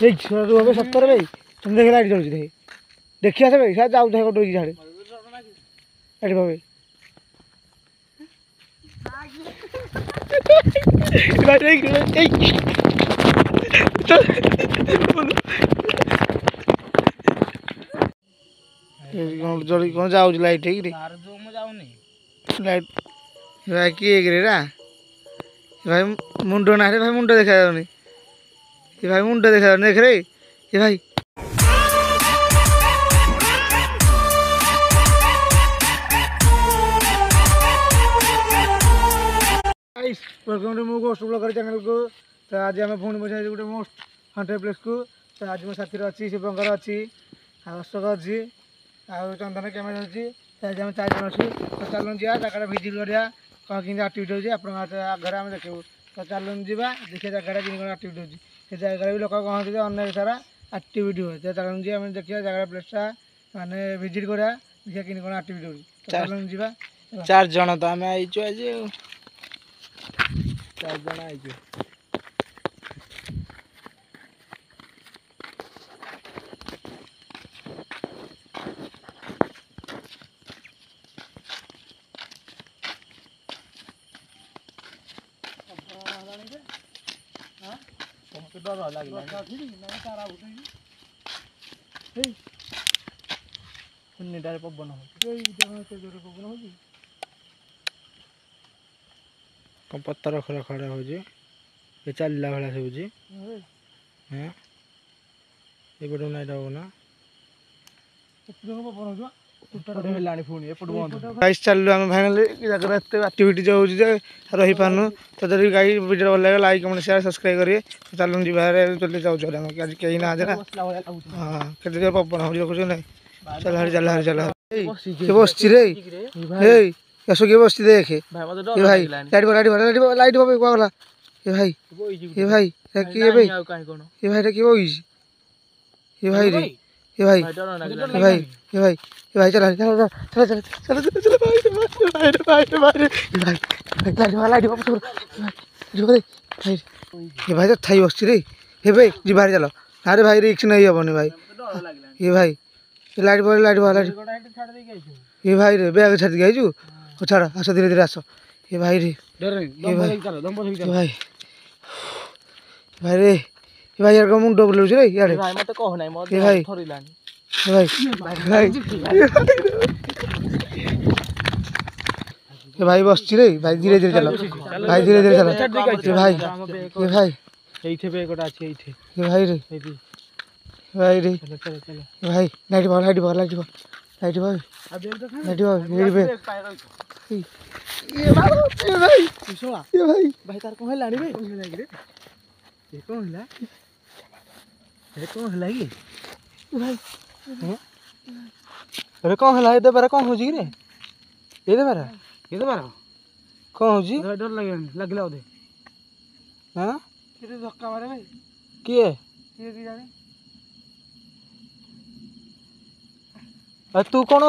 देख सत्तर भाई तुम देख लाइट जलुଛି देख देखिया से भाई शायद जाऊ देख डोरी झाड़े अरे भाई जल्दी कौन जाऊ लाइट ठीक रे लाइट भाई किए रे रा भाई मुंड ना रे भाई मुंड देखा जाऊनी भाई मुंड देखा देख रे ये भाई वेलकम टू मो गोस्ट ब्लॉगर चैनल को। तो आज आम पुणी बस गोटे मोस्ट हंटेड प्लेस को। तो आज मो साथी अच्छी शिवंकर अच्छी अशोक अच्छी आउ चंदन कैमेरा अच्छी। तो आज आम 4 जन अच्छी। तो चलूँ जा जगह भिजिट करा कौन कि आक्टिविटी होगी आप घर आम देखू। तो चलूँ जा देखिए जगह कि आक्टिविटी होगी से जगह भी लोक कहते अनेक सारा आक्टिविटी हुए। तो चलूँ जी आम देखिए जगह प्लेसटा मानने भिजिट करा देखिए कि आक्टिविटी होगी। चलूँ जा 4 जन तो आम आई आज 4 जन आई डर लगे पवन हो पत्थर खड़ा खड़ा हो चलला भाया शुची हाँ ये नाइट हम ना चलू आम फाइनाली जगह एत आक्टिविटी जो हो रही पार्नु। तो जब गाड़ी वीडियो भल लगे लाइक कमेंट शेयर सब्सक्राइब करिए। चलूँ जी बाहर चलते जाऊँ आज कहीं ना ना हाँ के पवन हो देखुच ना चल हरी चल हरी चल बस रे ऐसो किए बस देखे भाई लाइट लाइट लाइट कगला ये भाई ये भाई किए भाई ये भाई किए ये भाई रे ये भाई ये भाई ये भाई ये भाई चल चल चल चल चल चल चल भाई भाई भाई भाई भाई लाइट भाई ये भाई तो थाई बस रे हे भाई जी बाहर चलो अरे भाई रिक्स नहीं हेनी भाई ये भाई लाइट लाइट लाइट ये भाई रे बैग छाड़ गई छाड़ आस धीरे धीरे आस ये भाई रे ये भाई भाई रे भाई यार मुंड बुलाऊँ रे यार ये भाई भाई ये भाई बस रे भाई धीरे धीरे चलो भाई धीरे धीरे चलो ये भाई ये भाई ये भाई रे भाई रे भाई लाइट भाग लाइट भाग लाइट भाग लाइट भाग लाइट भाग ये भाई भाई तार कौन है लानी भाई ये कौन है ये कौन है लागी भाई अरे कौन है दे बारे कौन हो जी रे ये दे बारे कौन हो जी डर लगे लगला ओदे हां किते धक्का मारे भाई किए की जाने तू कौन